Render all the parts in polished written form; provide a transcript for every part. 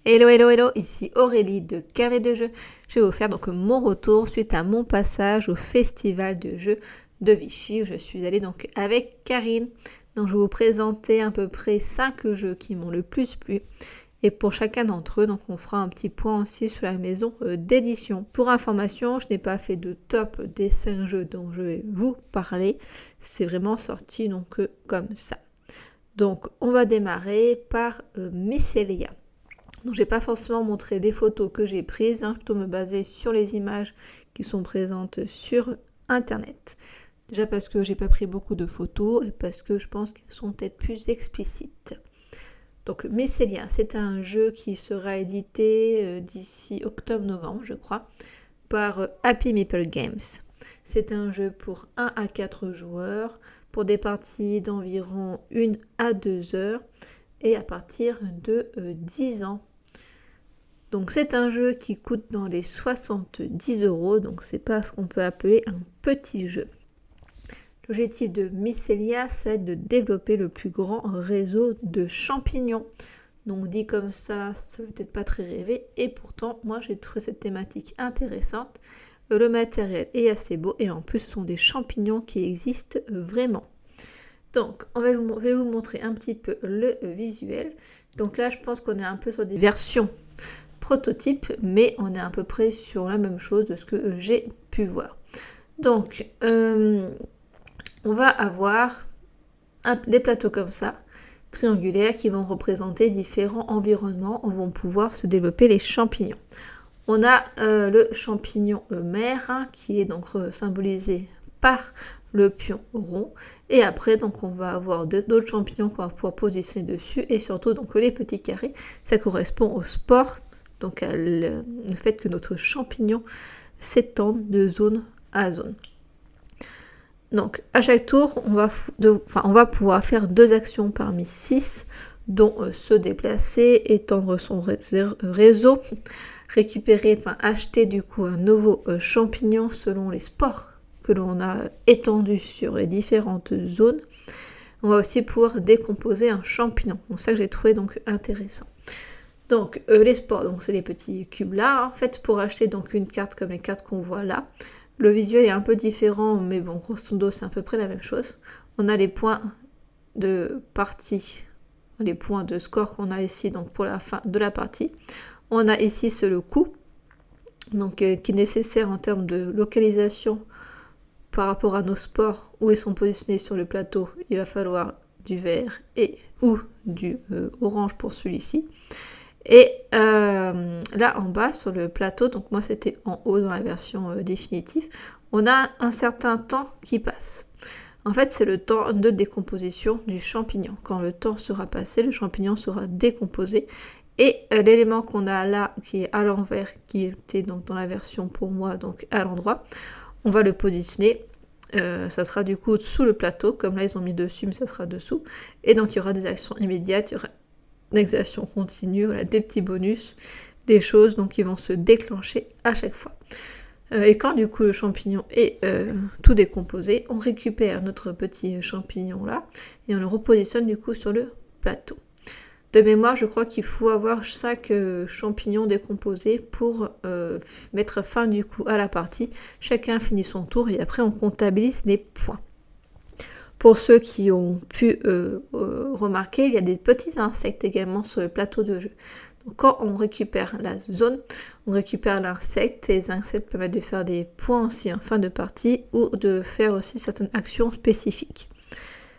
Hello, hello, hello, ici Aurélie de Carnet de Jeux. Je vais vous faire donc mon retour suite à mon passage au festival de jeux de Vichy où je suis allée donc avec Karine. Donc je vais vous présenter à peu près 5 jeux qui m'ont le plus plu. Et pour chacun d'entre eux, donc on fera un petit point aussi sur la maison d'édition. Pour information, je n'ai pas fait de top des 5 jeux dont je vais vous parler. C'est vraiment sorti donc comme ça. Donc on va démarrer par Mycelia. Donc je vais pas forcément montrer les photos que j'ai prises, plutôt me baser sur les images qui sont présentes sur internet. Déjà parce que j'ai pas pris beaucoup de photos et parce que je pense qu'elles sont peut-être plus explicites. Donc Mycelia, c'est un jeu qui sera édité d'ici octobre-novembre, je crois, par Happy Meeple Games. C'est un jeu pour 1 à 4 joueurs, pour des parties d'environ 1 à 2 heures et à partir de 10 ans. Donc c'est un jeu qui coûte dans les 70 €, donc c'est pas ce qu'on peut appeler un petit jeu. L'objectif de Mycelia, c'est de développer le plus grand réseau de champignons. Donc dit comme ça veut peut-être pas très rêver, et pourtant moi j'ai trouvé cette thématique intéressante. Le matériel est assez beau et en plus ce sont des champignons qui existent vraiment. Donc je vais vous montrer un petit peu le visuel. Donc là je pense qu'on est un peu sur des versions prototype, mais on est à peu près sur la même chose de ce que j'ai pu voir. Donc, on va avoir des plateaux comme ça, triangulaires, qui vont représenter différents environnements où vont pouvoir se développer les champignons. On a le champignon mère, qui est donc symbolisé par le pion rond, et après donc on va avoir d'autres champignons qu'on va pouvoir positionner dessus, et surtout donc les petits carrés, ça correspond au sport. Donc le fait que notre champignon s'étende de zone à zone. Donc à chaque tour, on va pouvoir faire 2 actions parmi 6, dont se déplacer, étendre son réseau, récupérer, acheter du coup un nouveau champignon selon les sports que l'on a étendus sur les différentes zones. On va aussi pouvoir décomposer un champignon. Donc ça que j'ai trouvé donc intéressant. Donc les sports, donc c'est les petits cubes là, en fait, pour acheter donc une carte comme les cartes qu'on voit là. Le visuel est un peu différent, mais bon, grosso modo c'est à peu près la même chose. On a les points de partie, les points de score qu'on a ici donc pour la fin de la partie. On a ici le coût, donc qui est nécessaire en termes de localisation par rapport à nos sports, où ils sont positionnés sur le plateau. Il va falloir du vert ou du orange pour celui-ci. Et là en bas sur le plateau, donc moi c'était en haut dans la version définitive, on a un certain temps qui passe. En fait c'est le temps de décomposition du champignon. Quand le temps sera passé, le champignon sera décomposé. Et l'élément qu'on a là, qui est à l'envers, qui était donc dans la version pour moi donc à l'endroit, on va le positionner. Ça sera du coup sous le plateau, comme là ils ont mis dessus, mais ça sera dessous. Et donc il y aura des actions immédiates, il y aura des actions continues, voilà, des petits bonus, des choses donc qui vont se déclencher à chaque fois. Et quand du coup le champignon est tout décomposé, on récupère notre petit champignon là et on le repositionne du coup sur le plateau. De mémoire, je crois qu'il faut avoir 5 champignons décomposés pour mettre fin du coup à la partie. Chacun finit son tour et après on comptabilise les points. Pour ceux qui ont pu remarquer, il y a des petits insectes également sur le plateau de jeu. Donc quand on récupère la zone, on récupère l'insecte, et les insectes permettent de faire des points aussi en fin de partie ou de faire aussi certaines actions spécifiques.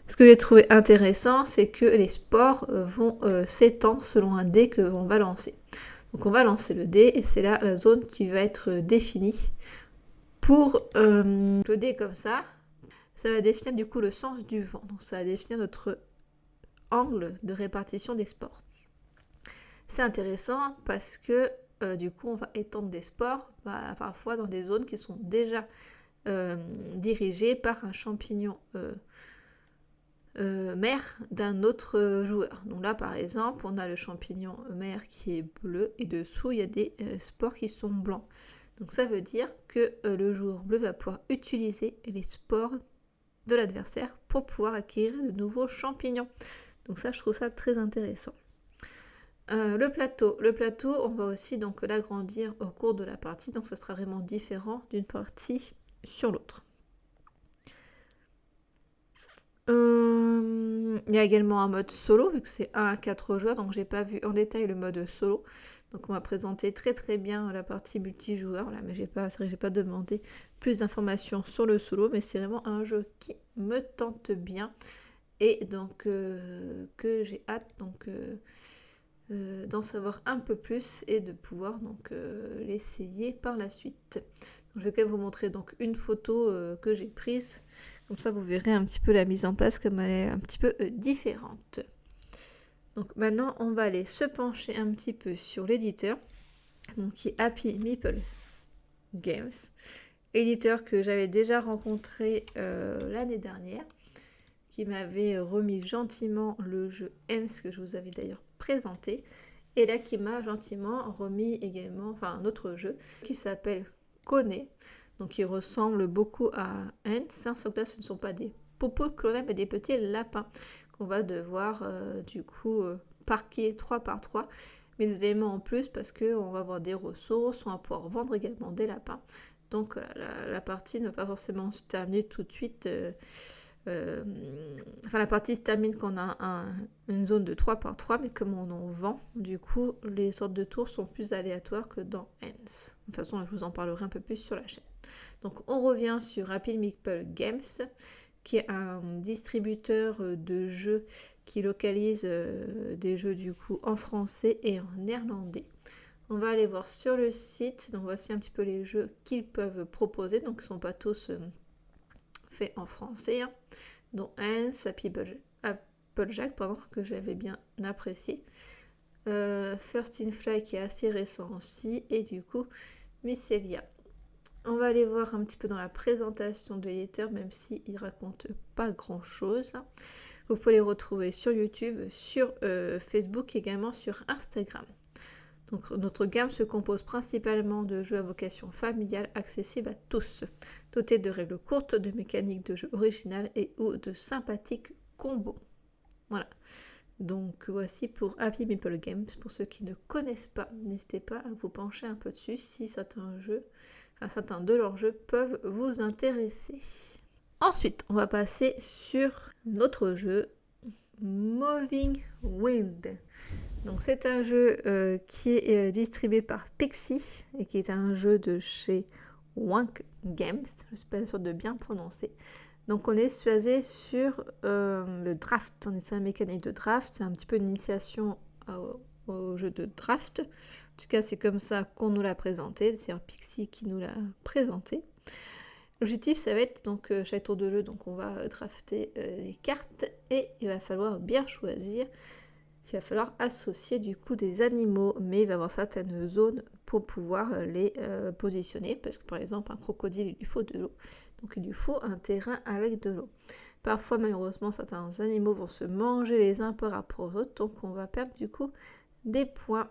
Ce que j'ai trouvé intéressant, c'est que les sports vont s'étendre selon un dé que l'on va lancer. Donc on va lancer le dé et c'est là la zone qui va être définie. Pour le dé comme ça va définir du coup le sens du vent. Donc ça va définir notre angle de répartition des sports. C'est intéressant parce que du coup on va étendre des sports parfois dans des zones qui sont déjà dirigées par un champignon mère d'un autre joueur. Donc là par exemple on a le champignon mère qui est bleu et dessous il y a des spores qui sont blancs. Donc ça veut dire que le joueur bleu va pouvoir utiliser les spores de l'adversaire pour pouvoir acquérir de nouveaux champignons. Donc ça je trouve ça très intéressant. Le plateau, on va aussi donc l'agrandir au cours de la partie, donc ça sera vraiment différent d'une partie sur l'autre. Il y a également un mode solo, vu que c'est 1 à 4 joueurs, donc j'ai pas vu en détail le mode solo. Donc on va présenter très bien la partie multijoueur, là, mais c'est vrai que j'ai pas demandé plus d'informations sur le solo, mais c'est vraiment un jeu qui me tente bien et donc que j'ai hâte d'en savoir un peu plus et de pouvoir donc l'essayer par la suite. Donc, je vais quand même vous montrer donc une photo que j'ai prise, comme ça vous verrez un petit peu la mise en place comme elle est un petit peu différente. Donc maintenant on va aller se pencher un petit peu sur l'éditeur, donc qui est Happy Meeple Games, éditeur que j'avais déjà rencontré l'année dernière, qui m'avait remis gentiment le jeu Hens que je vous avais d'ailleurs présenté, et là qui m'a gentiment remis également un autre jeu qui s'appelle Kone, donc qui ressemble beaucoup à Hens, sauf que là ce ne sont pas des popos clonables mais des petits lapins qu'on va devoir parquer 3 par 3, mais des éléments en plus parce qu'on va avoir des ressources, on va pouvoir vendre également des lapins. Donc la partie ne va pas forcément se terminer tout de suite. La partie se termine quand on a une zone de 3 par 3, mais comme on en vend, du coup, les sortes de tours sont plus aléatoires que dans Hens. De toute façon, je vous en parlerai un peu plus sur la chaîne. Donc, on revient sur Happy Meeple Games, qui est un distributeur de jeux qui localise des jeux du coup en français et en néerlandais. On va aller voir sur le site. Donc, voici un petit peu les jeux qu'ils peuvent proposer. Donc, ils ne sont pas tous fait en français, dont Hens, Applejack, que j'avais bien apprécié, First in Fly qui est assez récent aussi, et du coup Mycelia. On va aller voir un petit peu dans la présentation de l'éditeur, même s'il ne raconte pas grand chose. Vous pouvez les retrouver sur YouTube, sur Facebook, également sur Instagram. Donc, notre gamme se compose principalement de jeux à vocation familiale accessibles à tous, dotés de règles courtes, de mécaniques de jeu originales et ou de sympathiques combos. Voilà. Donc voici pour Happy Meeple Games. Pour ceux qui ne connaissent pas, n'hésitez pas à vous pencher un peu dessus si certains de leurs jeux peuvent vous intéresser. Ensuite, on va passer sur notre jeu Moving Wind. Donc c'est un jeu qui est distribué par Pixie et qui est un jeu de chez Wank Games, je ne suis pas sûre de bien prononcer. Donc on est basé sur le draft, on est sur la mécanique de draft, c'est un petit peu une initiation au jeu de draft. En tout cas c'est comme ça qu'on nous l'a présenté, c'est Pixie qui nous l'a présenté. L'objectif, ça va être donc chaque tour de jeu, donc on va drafter des cartes et il va falloir bien choisir. Il va falloir associer du coup des animaux, mais il va y avoir certaines zones pour pouvoir les positionner, parce que par exemple un crocodile il lui faut de l'eau, donc il lui faut un terrain avec de l'eau. Parfois malheureusement certains animaux vont se manger les uns par rapport aux autres, donc on va perdre du coup des points.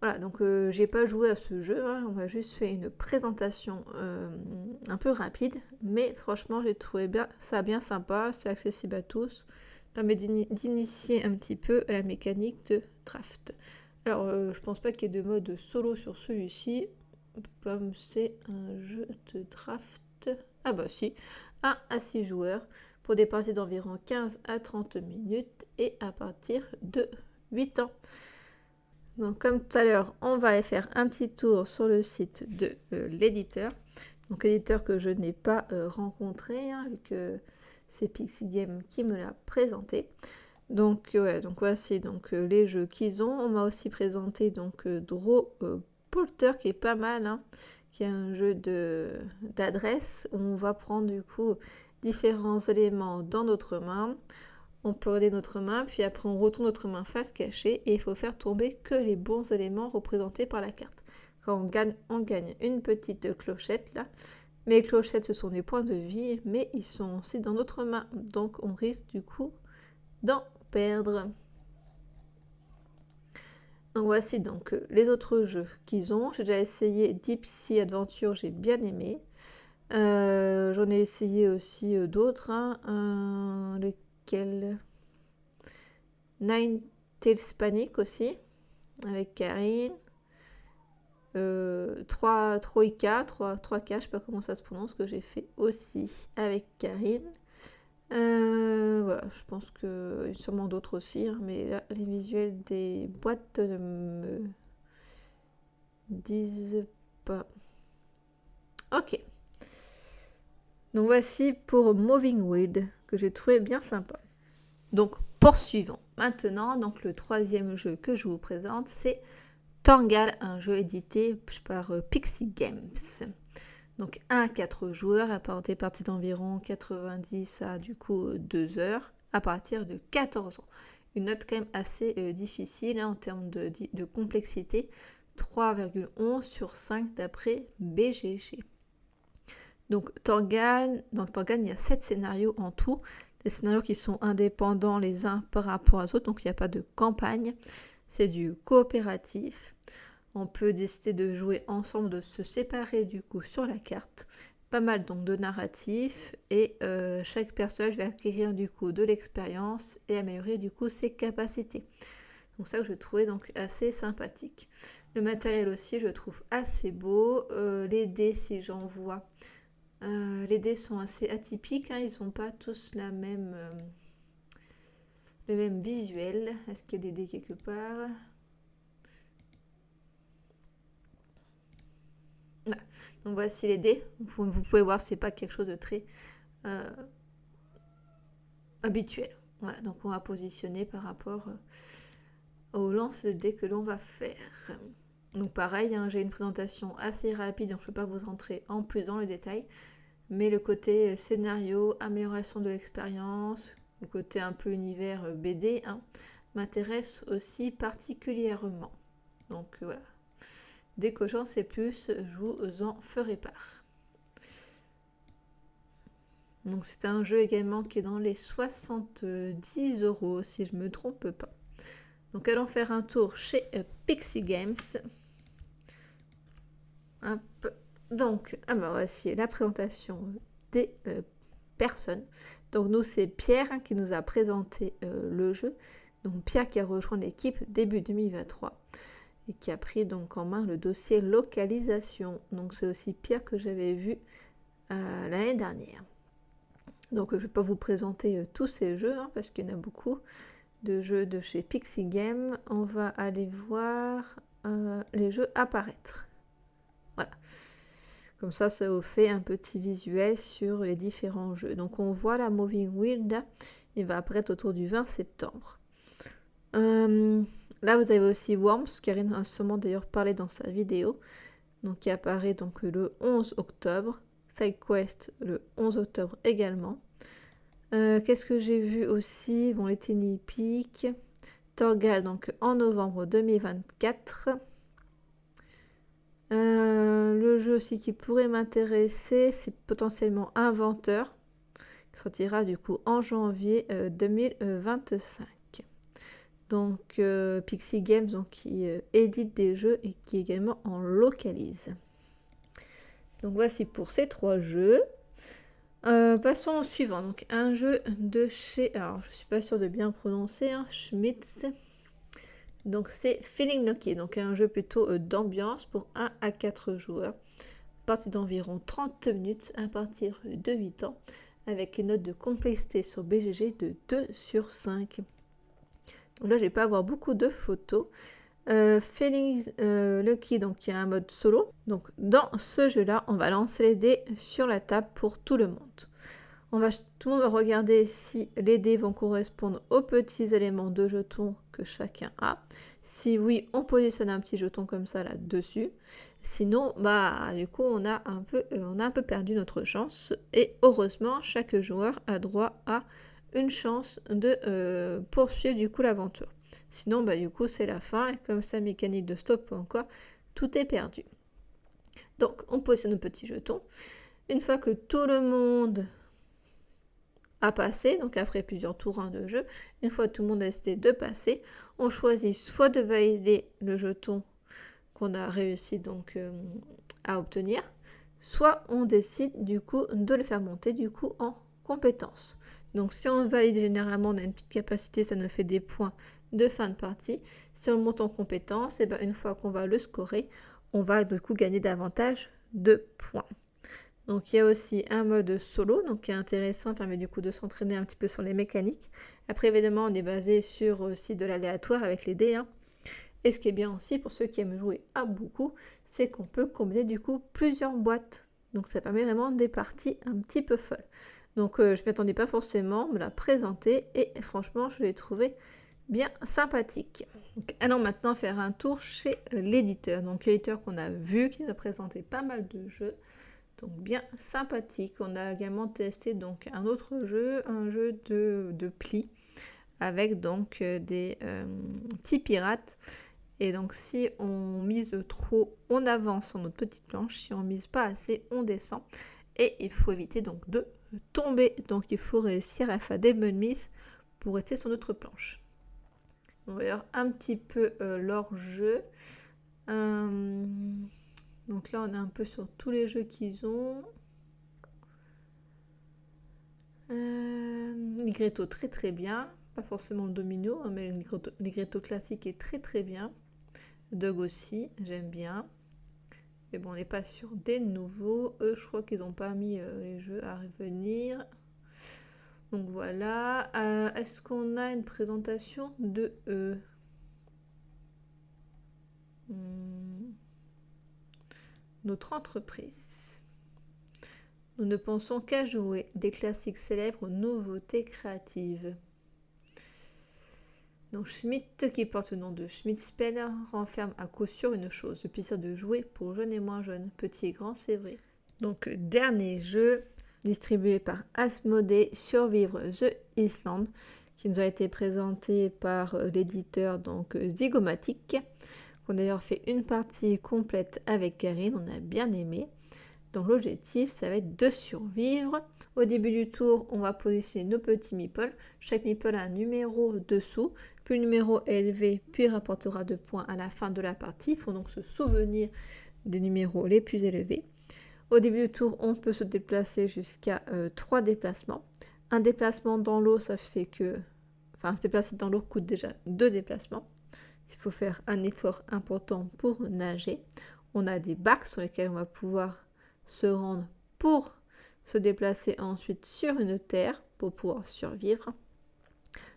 Voilà, donc j'ai pas joué à ce jeu, on m'a juste fait une présentation un peu rapide, mais franchement j'ai trouvé ça bien sympa, c'est accessible à tous, permet d'initier un petit peu la mécanique de draft. Alors je pense pas qu'il y ait de mode solo sur celui-ci, comme c'est un jeu de draft, ah bah si, 1 à 6 joueurs, pour des parties d'environ 15 à 30 minutes et à partir de 8 ans. Donc comme tout à l'heure, on va faire un petit tour sur le site de l'éditeur. Donc éditeur que je n'ai pas rencontré, vu que c'est Pixie Game qui me l'a présenté. Donc voici les jeux qu'ils ont. On m'a aussi présenté Draw Polter qui est pas mal, qui est un jeu d'adresse où on va prendre du coup différents éléments dans notre main. On peut regarder notre main, puis après on retourne notre main face cachée et il faut faire tomber que les bons éléments représentés par la carte. Quand on gagne une petite clochette là. Mais les clochettes ce sont des points de vie, mais ils sont aussi dans notre main. Donc on risque du coup d'en perdre. Donc voici donc les autres jeux qu'ils ont. J'ai déjà essayé Deep Sea Adventure, j'ai bien aimé. J'en ai essayé aussi d'autres. Lesquels Nine Tails Panic aussi. avec Karine. 3 Troïka, 3K, je sais pas comment ça se prononce, que j'ai fait aussi avec Karine. Voilà, je pense qu'il y a sûrement d'autres aussi, hein, mais là, les visuels des boîtes ne me disent pas. Ok. Donc voici pour Moving Weed, que j'ai trouvé bien sympa. Donc poursuivons. Maintenant, donc le troisième jeu que je vous présente, c'est Torgal, un jeu édité par Pixie Games. Donc 1 à 4 joueurs à des parties d'environ 90 à du coup 2 heures à partir de 14 ans. Une note quand même assez difficile hein, en termes de complexité, 3,11 sur 5 d'après BGG. Donc Torgal, il y a 7 scénarios en tout, des scénarios qui sont indépendants les uns par rapport aux autres, donc il n'y a pas de campagne, c'est du coopératif. On peut décider de jouer ensemble, de se séparer du coup sur la carte. Pas mal donc de narratifs et chaque personnage va acquérir du coup de l'expérience et améliorer du coup ses capacités. Donc ça que je trouvais donc assez sympathique. Le matériel aussi je trouve assez beau. Les dés si j'en vois, les dés sont assez atypiques, hein, ils n'ont pas tous le même visuel. Est-ce qu'il y a des dés quelque part ? Donc voici les dés. Vous pouvez voir, c'est pas quelque chose de très habituel. Voilà, donc on va positionner par rapport au lance de dés que l'on va faire. Donc pareil, hein, j'ai une présentation assez rapide, donc je ne peux pas vous rentrer en plus dans le détail. Mais le côté scénario, amélioration de l'expérience, le côté un peu univers BD, hein, m'intéresse aussi particulièrement. Donc voilà. Dès que j'en sais plus, je vous en ferai part. Donc c'est un jeu également qui est dans les 70 € si je ne me trompe pas. Donc allons faire un tour chez Pixie Games. Hop. Donc voici la présentation des personnes. Donc nous c'est Pierre hein, qui nous a présenté le jeu. Donc Pierre qui a rejoint l'équipe début 2023. Et qui a pris donc en main le dossier localisation. Donc c'est aussi Pierre que j'avais vu l'année dernière. Donc je ne vais pas vous présenter tous ces jeux hein, parce qu'il y en a beaucoup de jeux de chez Pixie Games. On va aller voir les jeux apparaître. Voilà. Comme ça vous fait un petit visuel sur les différents jeux. Donc on voit la Moving Weed, il va apparaître autour du 20 septembre. Là, vous avez aussi Worms, Karine a sûrement d'ailleurs parlé dans sa vidéo, donc qui apparaît donc le 11 octobre. SideQuest le 11 octobre également. Qu'est-ce que j'ai vu aussi? Bon, les Tiny Peak. Torgal, donc en novembre 2024. Le jeu aussi qui pourrait m'intéresser, c'est potentiellement Inventeur, qui sortira du coup en janvier 2025. Donc Pixie Games donc, qui édite des jeux et qui également en localise. Donc voici pour ces 3 jeux. Passons au suivant. Donc un jeu de chez, alors je suis pas sûre de bien prononcer, hein, Schmitz. Donc c'est Feeling Lucky, donc un jeu plutôt d'ambiance pour 1 à 4 joueurs. Partie d'environ 30 minutes à partir de 8 ans, avec une note de complexité sur BGG de 2 sur 5. Donc là, je vais pas avoir beaucoup de photos. Feeling Lucky, donc il y a un mode solo. Donc dans ce jeu-là, on va lancer les dés sur la table pour tout le monde. Tout le monde va regarder si les dés vont correspondre aux petits éléments de jetons que chacun a. Si oui, on positionne un petit jeton comme ça là-dessus. Sinon, du coup, on a un peu perdu notre chance. Et heureusement, chaque joueur a droit à une chance de poursuivre du coup l'aventure. Sinon, du coup, c'est la fin. Et comme ça, mécanique de stop encore, tout est perdu. Donc, on positionne le petit jeton. Une fois que tout le monde a passé, donc après plusieurs tours de jeu, une fois que tout le monde a décidé de passer, on choisit soit de valider le jeton qu'on a réussi donc à obtenir, soit on décide du coup de le faire monter du coup en compétences. Donc si on valide généralement, on a une petite capacité, ça nous fait des points de fin de partie. Si on monte en compétences, et une fois qu'on va le scorer, on va du coup gagner davantage de points. Donc il y a aussi un mode solo, donc qui est intéressant, permet du coup de s'entraîner un petit peu sur les mécaniques. Après évidemment on est basé sur aussi de l'aléatoire avec les dés. Et ce qui est bien aussi pour ceux qui aiment jouer à beaucoup, c'est qu'on peut combiner du coup plusieurs boîtes. Donc ça permet vraiment des parties un petit peu folles. Donc je ne m'attendais pas forcément, me la présenter et franchement je l'ai trouvé bien sympathique. Donc, allons maintenant faire un tour chez l'éditeur. Donc l'éditeur qu'on a vu, qui nous a présenté pas mal de jeux. Donc bien sympathique. On a également testé donc un autre jeu, un jeu de plis avec donc des petits pirates. Et donc si on mise trop, on avance sur notre petite planche. Si on mise pas assez, on descend. Et il faut éviter donc de tomber. Donc il faut réussir à faire des bonnes mises pour rester sur notre planche. On va voir un petit peu leur jeu. Donc là, on est un peu sur tous les jeux qu'ils ont. Ligretto très très bien. Pas forcément le domino, mais le Ligretto classique est très très bien. Dog aussi, j'aime bien. Mais bon, on n'est pas sur des nouveaux. Eux, je crois qu'ils n'ont pas mis les jeux à revenir. Donc voilà. Est-ce qu'on a une présentation de eux? Notre entreprise. Nous ne pensons qu'à jouer des classiques célèbres aux nouveautés créatives. Donc Schmitt, qui porte le nom de Schmitt Spell, renferme à coup sûr une chose, le plaisir de jouer pour jeunes et moins jeunes, petits et grands, c'est vrai. Donc dernier jeu, distribué par Asmodée, Survivre The Island, qui nous a été présenté par l'éditeur donc Zygomatic, qu'on a d'ailleurs fait une partie complète avec Karine, on a bien aimé. Donc l'objectif, ça va être de survivre. Au début du tour, on va positionner nos petits meeples. Chaque meeple a un numéro dessous. Plus le numéro est élevé, puis il rapportera 2 points à la fin de la partie. Il faut donc se souvenir des numéros les plus élevés. Au début du tour, on peut se déplacer jusqu'à 3 déplacements. Un déplacement dans l'eau, ça fait que... Enfin, se déplacer dans l'eau coûte déjà 2 déplacements. Il faut faire un effort important pour nager. On a des barques sur lesquelles on va pouvoir se rendre pour se déplacer ensuite sur une terre pour pouvoir survivre.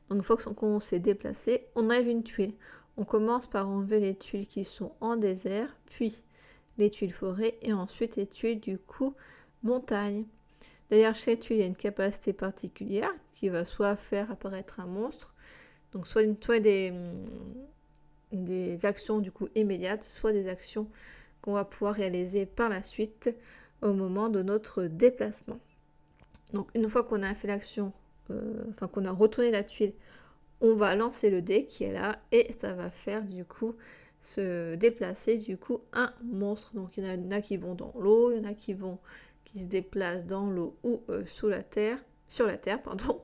Donc une fois qu'on s'est déplacé, on enlève une tuile. On commence par enlever les tuiles qui sont en désert, puis les tuiles forêt et ensuite les tuiles du coup montagne. D'ailleurs chaque tuile a une capacité particulière qui va soit faire apparaître un monstre, donc soit des actions du coup immédiates, soit des actions qu'on va pouvoir réaliser par la suite au moment de notre déplacement. Donc une fois qu'on a fait l'action, qu'on a retourné la tuile, on va lancer le dé qui est là et ça va faire du coup se déplacer du coup un monstre. Donc il y en a qui vont dans l'eau, il y en a qui se déplacent dans l'eau ou sur la terre, pardon.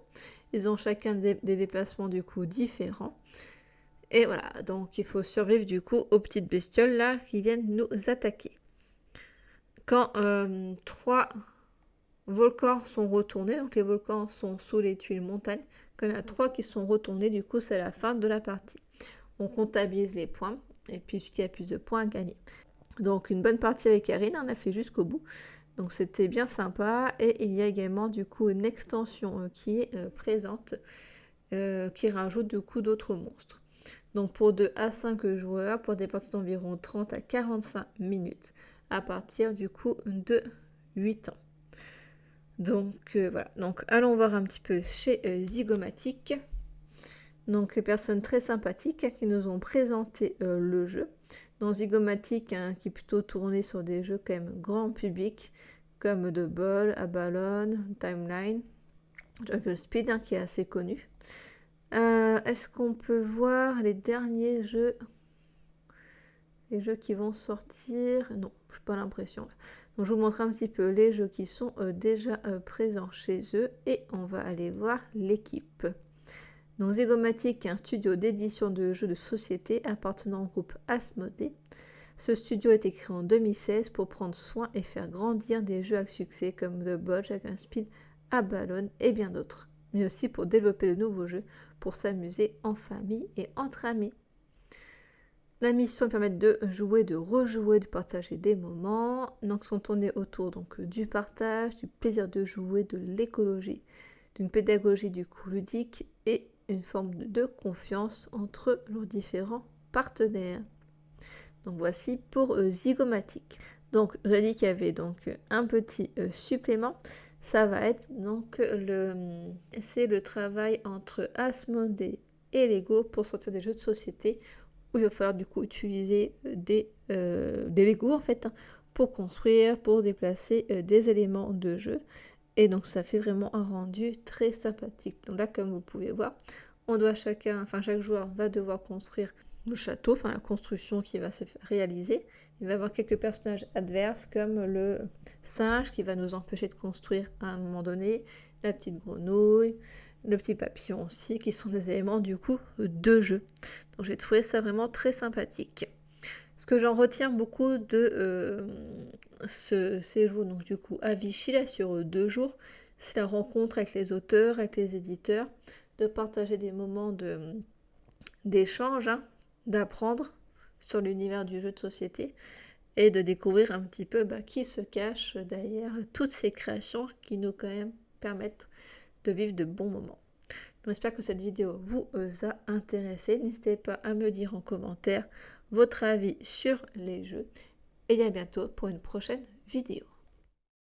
Ils ont chacun des déplacements du coup différents. Et voilà, donc il faut survivre du coup aux petites bestioles là qui viennent nous attaquer. Quand 3 volcans sont retournés, donc les volcans sont sous les tuiles montagnes, quand il y en a 3 qui sont retournés, du coup c'est la fin de la partie. On comptabilise les points, et puis celui qui a plus de points a gagné. Donc une bonne partie avec Karine, on a fait jusqu'au bout. Donc c'était bien sympa, et il y a également du coup une extension qui est présente, qui rajoute du coup d'autres monstres. Donc pour 2 à 5 joueurs, pour des parties d'environ 30 à 45 minutes, à partir du coup de 8 ans. Donc voilà, donc allons voir un petit peu chez Zygomatic. Donc les personnes très sympathiques qui nous ont présenté le jeu. Donc Zygomatic qui est plutôt tourné sur des jeux quand même grand public, comme The Ball, Abalone, Timeline, Jungle Speed qui est assez connu. Est-ce qu'on peut voir les derniers jeux? Les jeux qui vont sortir, non, je n'ai pas l'impression. Donc je vous montre un petit peu les jeux qui sont déjà présents chez eux et on va aller voir l'équipe. Donc Zygomatic est un studio d'édition de jeux de société appartenant au groupe Asmodée. Ce studio a été créé en 2016 pour prendre soin et faire grandir des jeux à succès comme The Ball, Jungle Speed, à Ballon et bien d'autres, mais aussi pour développer de nouveaux jeux, pour s'amuser en famille et entre amis. La mission permet de jouer, de rejouer, de partager des moments, donc sont tournés autour du partage, du plaisir de jouer, de l'écologie, d'une pédagogie du coup ludique et une forme de confiance entre leurs différents partenaires. Donc voici pour Zygomatic. Donc j'ai dit qu'il y avait donc un petit supplément. Ça va être donc c'est le travail entre Asmodée et Lego pour sortir des jeux de société où il va falloir du coup utiliser des Lego en fait pour construire, pour déplacer des éléments de jeu. Et donc ça fait vraiment un rendu très sympathique. Donc là, comme vous pouvez voir, chaque joueur va devoir construire le château, la construction qui va se réaliser. Il va y avoir quelques personnages adverses comme le singe qui va nous empêcher de construire à un moment donné, la petite grenouille, le petit papillon aussi, qui sont des éléments du coup de jeu. Donc j'ai trouvé ça vraiment très sympathique. Ce que j'en retiens beaucoup de ce séjour donc du coup à Vichy là, sur 2 jours, c'est la rencontre avec les auteurs, avec les éditeurs, de partager des moments d'échange, d'apprendre sur l'univers du jeu de société et de découvrir un petit peu qui se cache derrière toutes ces créations qui nous quand même permettent de vivre de bons moments. J'espère que cette vidéo vous a intéressé. N'hésitez pas à me dire en commentaire votre avis sur les jeux. Et à bientôt pour une prochaine vidéo.